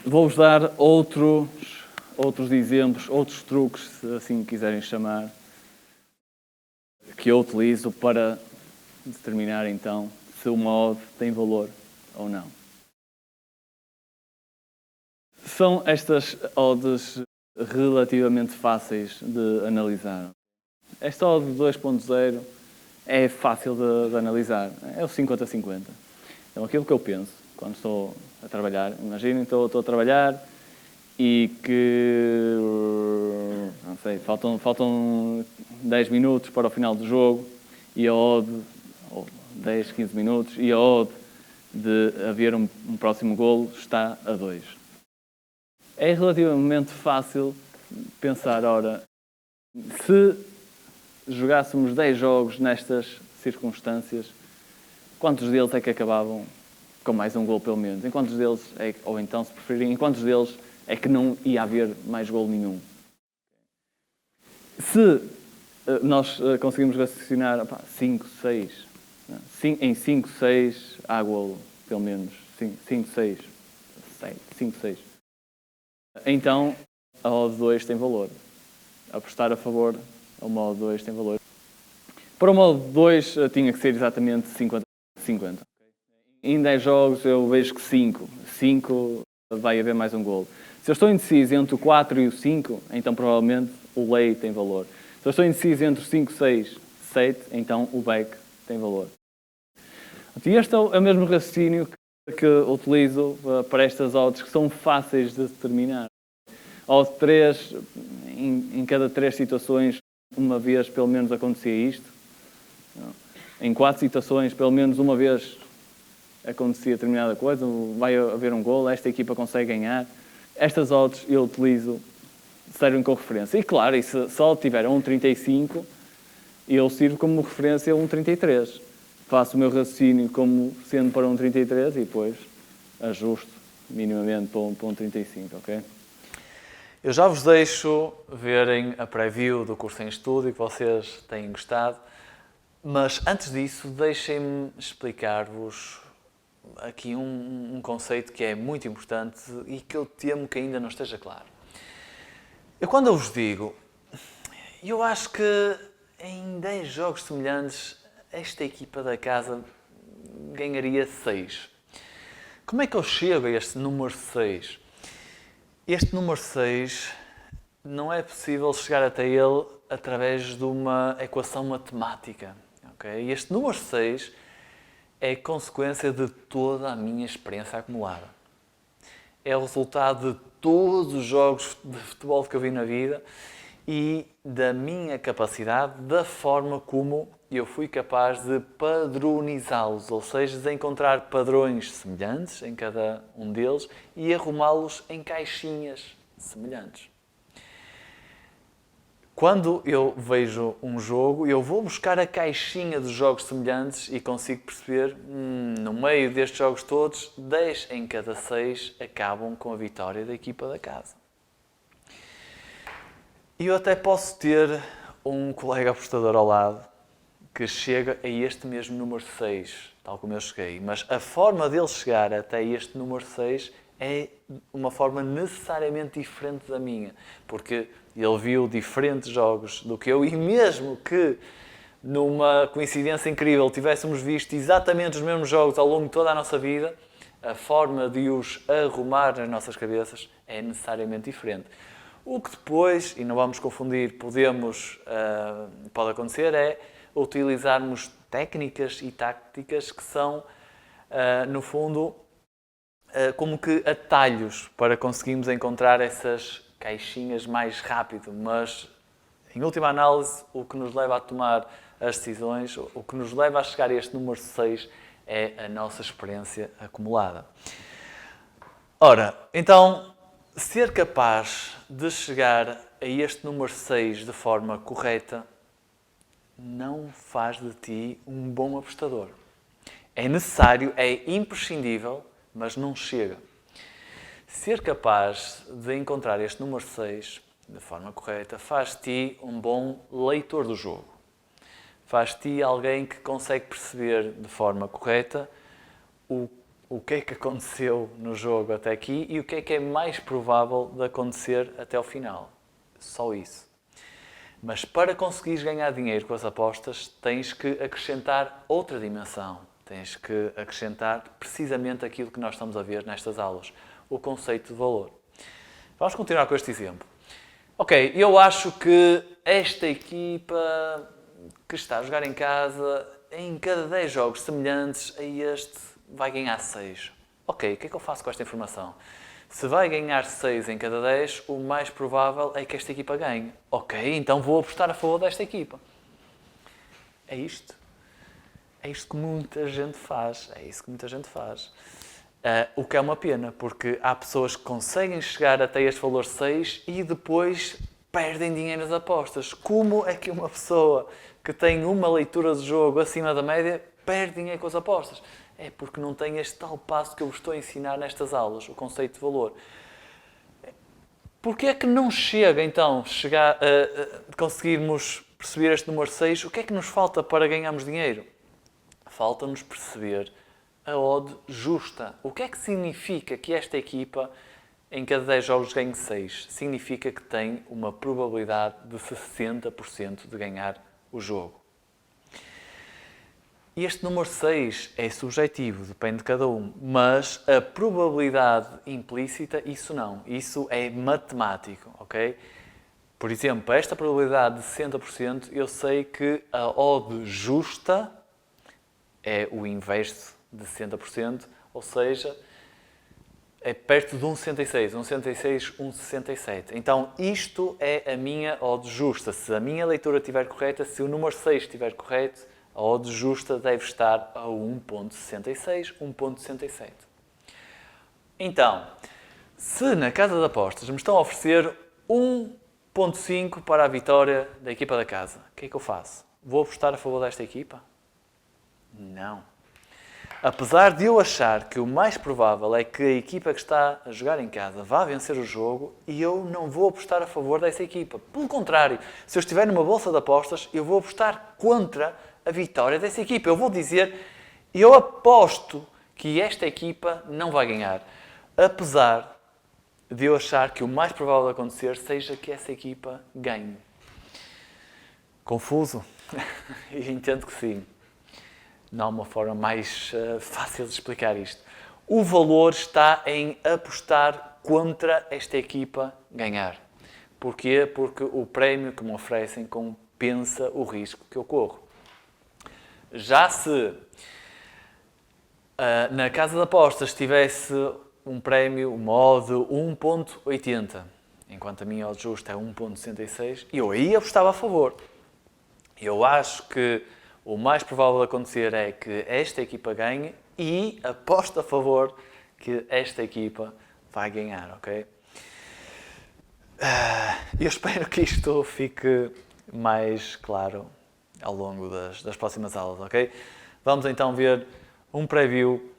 Vou-vos dar outros exemplos, outros truques, se assim quiserem chamar, que eu utilizo para determinar então se uma odd tem valor ou não. São estas odds relativamente fáceis de analisar. Esta odd 2.0 é fácil de analisar, é o 50-50. Então aquilo que eu penso quando estou a trabalhar, imaginem, estou a trabalhar e que, não sei, faltam 10 minutos para o final do jogo e a odd, ou 10, 15 minutos, e a odd de haver um próximo golo está a 2. É relativamente fácil pensar, ora, se jogássemos 10 jogos nestas circunstâncias, quantos deles é que acabavam com mais um golo pelo menos? Em quantos deles, ou então, se preferirem, em quantos deles é que não ia haver mais golo nenhum? Se nós conseguimos raciocinar 5, 6, em 5, 6 há golo, pelo menos, 5, 6, 5, 6. Então, a odd 2 tem valor. Apostar a favor a uma odd 2 tem valor. Para uma odd 2 tinha que ser exatamente 50-50. Em 10 jogos eu vejo que 5 vai haver mais um golo. Se eu estou indeciso entre o 4 e o 5, então provavelmente o lay tem valor. Se eu estou indeciso entre o 5, 6, 7, então o back tem valor. E este é o mesmo raciocínio que utilizo para estas odds que são fáceis de determinar. Odd 3, em cada 3 situações, uma vez pelo menos acontecia isto. Em 4 situações, pelo menos uma vez acontecia determinada coisa, vai haver um golo, esta equipa consegue ganhar. Estas odds eu utilizo, servem como referência. E claro, e se só tiver 1.35, eu sirvo como referência 1.33. Faço o meu raciocínio como sendo para 1.33 e depois ajusto minimamente para 1.35, ok? Eu já vos deixo verem a preview do curso em estúdio que vocês têm gostado, mas antes disso deixem-me explicar-vos aqui um conceito que é muito importante e que eu temo que ainda não esteja claro. Quando eu vos digo, eu acho que em 10 jogos semelhantes esta equipa da casa ganharia 6. Como é que eu chego a este número 6? Este número 6 não é possível chegar até ele através de uma equação matemática. Okay? Este número 6 é consequência de toda a minha experiência acumulada. É o resultado de todos os jogos de futebol que eu vi na vida e da minha capacidade, da forma como eu fui capaz de padronizá-los, ou seja, de encontrar padrões semelhantes em cada um deles e arrumá-los em caixinhas semelhantes. Quando eu vejo um jogo, eu vou buscar a caixinha dos jogos semelhantes e consigo perceber, no meio destes jogos todos, 10 em cada 6 acabam com a vitória da equipa da casa. E eu até posso ter um colega apostador ao lado que chega a este mesmo número 6, tal como eu cheguei. Mas a forma dele chegar até este número 6 é uma forma necessariamente diferente da minha. Porque ele viu diferentes jogos do que eu e mesmo que numa coincidência incrível tivéssemos visto exatamente os mesmos jogos ao longo de toda a nossa vida, a forma de os arrumar nas nossas cabeças é necessariamente diferente. O que depois, e não vamos confundir, pode acontecer é utilizarmos técnicas e táticas que são, no fundo, como que atalhos para conseguirmos encontrar essas caixinhas mais rápido. Mas, em última análise, o que nos leva a tomar as decisões, o que nos leva a chegar a este número 6 é a nossa experiência acumulada. Ora, então, ser capaz de chegar a este número 6 de forma correta não faz de ti um bom apostador. É necessário, é imprescindível, mas não chega. Ser capaz de encontrar este número 6 de forma correta faz de ti um bom leitor do jogo. Faz de ti alguém que consegue perceber de forma correta o que é que aconteceu no jogo até aqui e o que é mais provável de acontecer até ao final. Só isso. Mas para conseguires ganhar dinheiro com as apostas, tens que acrescentar outra dimensão. Tens que acrescentar precisamente aquilo que nós estamos a ver nestas aulas, o conceito de valor. Vamos continuar com este exemplo. Ok, eu acho que esta equipa que está a jogar em casa, em cada 10 jogos semelhantes a este, vai ganhar 6. Ok, o que é que eu faço com esta informação? Se vai ganhar 6 em cada 10, o mais provável é que esta equipa ganhe. Ok, então vou apostar a favor desta equipa. É isto. É isto que muita gente faz. É isso que muita gente faz. O que é uma pena, porque há pessoas que conseguem chegar até este valor 6 e depois perdem dinheiro nas apostas. Como é que uma pessoa que tem uma leitura de jogo acima da média perde dinheiro com as apostas? É porque não tem este tal passo que eu vos estou a ensinar nestas aulas, o conceito de valor. Porquê é que não chega, então, conseguirmos perceber este número 6? O que é que nos falta para ganharmos dinheiro? Falta-nos perceber a odd justa. O que é que significa que esta equipa, em cada 10 jogos, ganhe 6? Significa que tem uma probabilidade de 60% de ganhar o jogo. Este número 6 é subjetivo, depende de cada um, mas a probabilidade implícita, isso não. Isso é matemático, ok? Por exemplo, esta probabilidade de 60%, eu sei que a odd justa é o inverso de 60%, ou seja, é perto de 1,66, 1,66, 1,67. Então, isto é a minha odd justa. Se a minha leitura estiver correta, se o número 6 estiver correto, a odd justa deve estar a 1,66, 1,67. Então, se na casa de apostas me estão a oferecer 1,5 para a vitória da equipa da casa, o que é que eu faço? Vou apostar a favor desta equipa? Não. Apesar de eu achar que o mais provável é que a equipa que está a jogar em casa vá vencer o jogo, eu não vou apostar a favor dessa equipa. Pelo contrário, se eu estiver numa bolsa de apostas, eu vou apostar contra a vitória dessa equipa. Eu vou dizer, eu aposto que esta equipa não vai ganhar. Apesar de eu achar que o mais provável de acontecer seja que essa equipa ganhe. Confuso? Eu entendo que sim. Não há uma forma mais fácil de explicar isto. O valor está em apostar contra esta equipa ganhar. Porquê? Porque o prémio que me oferecem compensa o risco que eu corro. Já se na casa de apostas tivesse um prémio, uma odd 1,80, enquanto a minha odd justa é 1,66, eu aí apostava a favor. Eu acho que o mais provável de acontecer é que esta equipa ganhe e aposto a favor que esta equipa vai ganhar, ok? Eu espero que isto fique mais claro ao longo das próximas aulas, ok? Vamos então ver um preview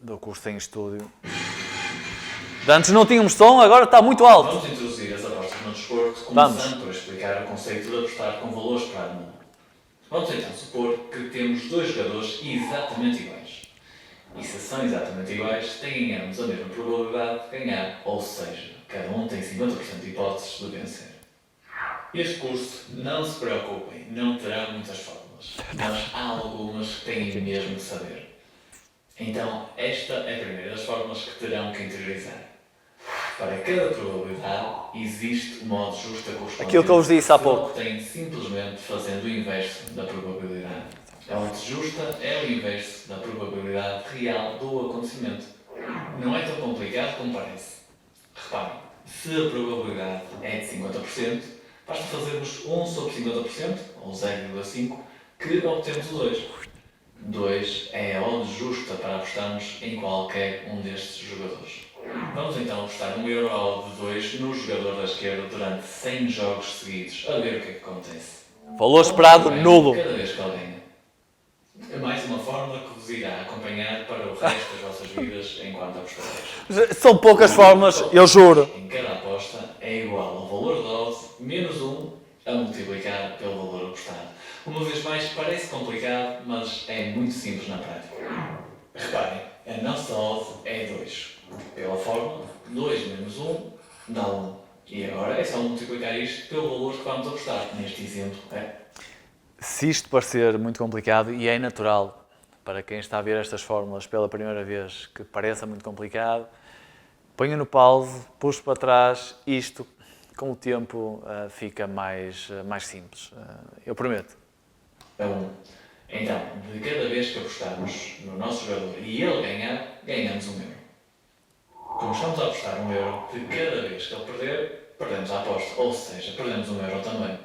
do curso em estúdio. Antes não tínhamos som, agora está muito alto. Vamos introduzir as apostas no desporto, começando por explicar o conceito de apostar com valores para a número. Vamos então supor que temos dois jogadores exatamente iguais. E se são exatamente iguais, têm ambos a mesma probabilidade de ganhar, ou seja, cada um tem 50% de hipóteses de vencer. Este curso, não se preocupem, não terá muitas fórmulas, mas há algumas que têm mesmo de saber. Então, esta é a primeira das fórmulas que terão que interiorizar. Para cada probabilidade, existe uma odd justa correspondente. Aquilo que eu vos disse há pouco. Tem simplesmente fazendo o inverso da probabilidade. A odd justa é o inverso da probabilidade real do acontecimento. Não é tão complicado como parece. Reparem, se a probabilidade é de 50%, basta fazermos 1 sobre 50%, ou 0,5, que obtemos o 2. 2 é a odd justa para apostarmos em qualquer um destes jogadores. Vamos então apostar €1 a odd de 2 no jogador da esquerda durante 100 jogos seguidos, a ver o que é que acontece. Valor esperado nulo. Cada vez que ele ganha. É mais uma fórmula que vos irá acompanhar para o resto das vossas vidas enquanto apostadores. São poucas fórmulas, eu juro. Em cada aposta é igual ao valor da odd menos 1 a multiplicar pelo valor apostado. Uma vez mais, parece complicado, mas é muito simples na prática. Reparem, a nossa odd é 2. Pela forma, 2 menos 1 dá 1. E agora é só multiplicar isto pelo valor que vamos apostar. Neste exemplo, Se isto parecer muito complicado, e é natural para quem está a ver estas fórmulas pela primeira vez que pareça muito complicado, ponha no pause, puxe para trás, isto com o tempo fica mais simples. Eu prometo. é 1. Então, de cada vez que apostarmos no nosso jogador e ele ganhar, ganhamos 1 euro. Como estamos a apostar 1 euro, de cada vez que ele perder, perdemos a aposta. Ou seja, perdemos 1 euro também.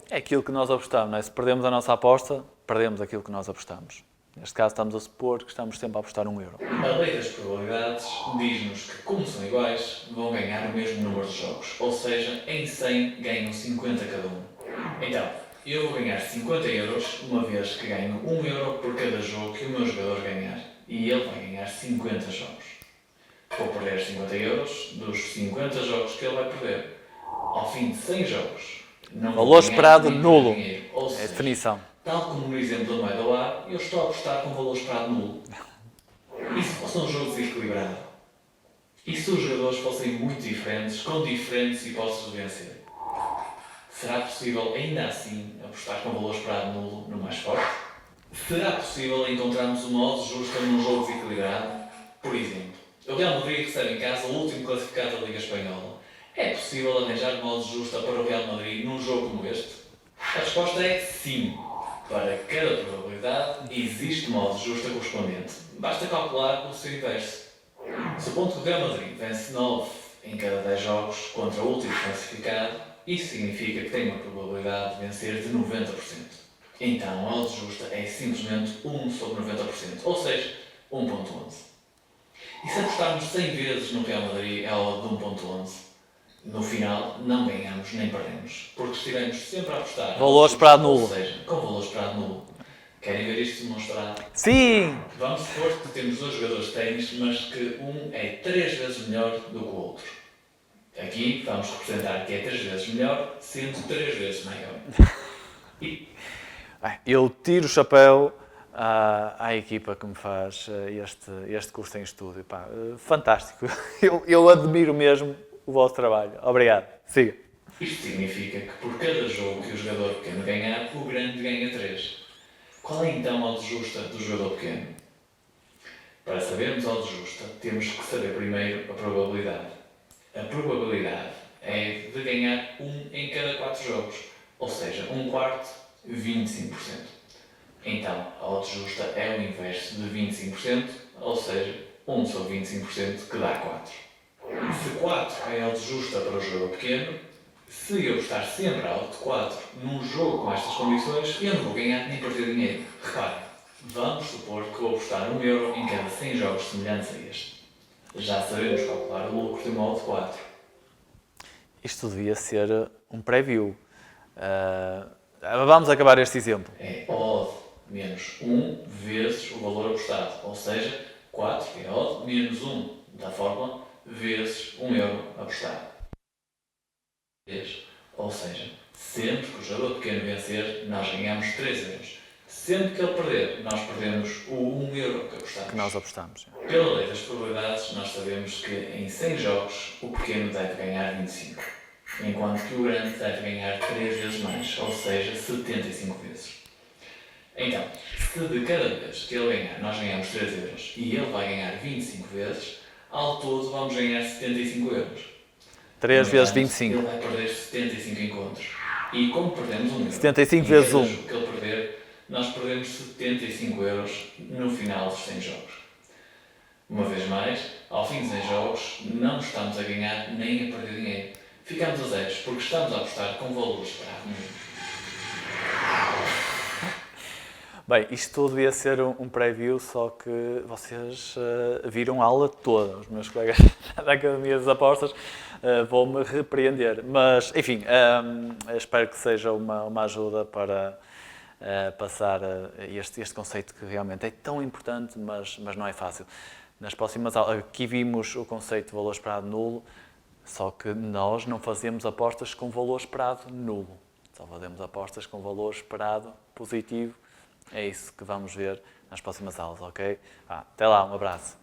É aquilo que nós apostamos, não é? Se perdemos a nossa aposta, perdemos aquilo que nós apostamos. Neste caso, estamos a supor que estamos sempre a apostar 1 euro. A lei das probabilidades diz-nos que, como são iguais, vão ganhar o mesmo número de jogos. Ou seja, em 100 ganham 50 cada um. Então, eu vou ganhar 50 euros, uma vez que ganho 1 euro por cada jogo que o meu jogador ganhar. E ele vai ganhar 50 jogos. Vou perder 50 euros dos 50 jogos que ele vai perder. Ao fim de 100 jogos, não vou Valor ganhar esperado nem nulo. dinheiro. Ou É a seja, definição. tal como no exemplo do meio do ar, eu estou a apostar com valor esperado nulo. E se fosse um jogo desequilibrado? E se os jogadores fossem muito diferentes, com diferentes hipóteses de vencer? Será possível, ainda assim, apostar com valor esperado nulo no mais forte? Será possível encontrarmos uma odd justa num jogo desequilibrado? Por exemplo, o Real Madrid recebe em casa o último classificado da Liga Espanhola. É possível arranjar uma odd justa para o Real Madrid num jogo como este? A resposta é sim. Para cada probabilidade, existe uma odd justa correspondente. Basta calcular o seu inverso. Supondo que o Real Madrid vence 9 em cada 10 jogos contra o último classificado, isso significa que tem uma probabilidade de vencer de 90%. Então, a odd justa é simplesmente 1 sobre 90%, ou seja, 1.11. E se apostarmos 100 vezes no Real Madrid é a odd de 1.11, no final não ganhamos nem perdemos, porque estivemos sempre a apostar. Valor esperado nulo. Ou seja, com valor esperado nulo. Querem ver isto demonstrado? Sim! Vamos supor que temos dois jogadores de ténis, mas que um é 3 vezes melhor do que o outro. Aqui vamos representar que é 3 vezes melhor, sendo 3 vezes maior. Eu tiro o chapéu à equipa que me faz este curso em estúdio. Pá, fantástico. Eu admiro mesmo o vosso trabalho. Obrigado. Siga. Isto significa que por cada jogo que o jogador pequeno ganhar, o grande ganha 3. Qual é então a odd justa do jogador pequeno? Para sabermos a odd justa, temos que saber primeiro a probabilidade. A probabilidade é de ganhar 1 em cada 4 jogos, ou seja, 1/4, 25%. Então, a odd justa é o inverso de 25%, ou seja, 1 sobre 25%, que dá 4. Se 4 é a odd justa para o jogador pequeno, se eu apostar sempre a odd de 4 num jogo com estas condições, eu não vou ganhar nem perder dinheiro. Reparem, vamos supor que vou apostar 1 euro em cada 100 jogos semelhantes a este. Já sabemos calcular o lucro de uma odd de 4. Isto devia ser um preview. Vamos acabar este exemplo. É odd menos 1 vezes o valor apostado, ou seja, 4 é odd menos 1 da fórmula vezes 1 euro apostado. Ou seja, sempre que o jogador pequeno vencer, nós ganhamos 3 euros. Sempre que ele perder, nós perdemos o 1 euro que apostamos. Que nós apostamos. Pela lei das probabilidades, nós sabemos que em 100 jogos o pequeno deve ganhar 25, enquanto que o grande deve ganhar 3 vezes mais, ou seja, 75 vezes. Então, se de cada vez que ele ganhar nós ganhamos 3 euros e ele vai ganhar 25 vezes, ao todo vamos ganhar 75 euros. 3 vezes Ele 25. vai perder 75 encontros. E como perdemos 1 euro, 75 em vezes cada 1. jogo que ele perder, nós perdemos 75 euros no final dos 100 jogos. Uma vez mais, ao fim de 100 jogos, não estamos a ganhar nem a perder dinheiro. Ficamos a zeros porque estamos a apostar com valores esperado mesmo. Bem, isto tudo devia ser um preview, só que vocês viram a aula toda. Os meus colegas da Academia das Apostas vão-me repreender. Mas, enfim, espero que seja uma ajuda para passar este conceito que realmente é tão importante, mas não é fácil. Nas próximas aulas, aqui vimos o conceito de valor esperado nulo, só que nós não fazemos apostas com valor esperado nulo. Só fazemos apostas com valor esperado positivo É isso que vamos ver nas próximas aulas, ok? Até lá, um abraço.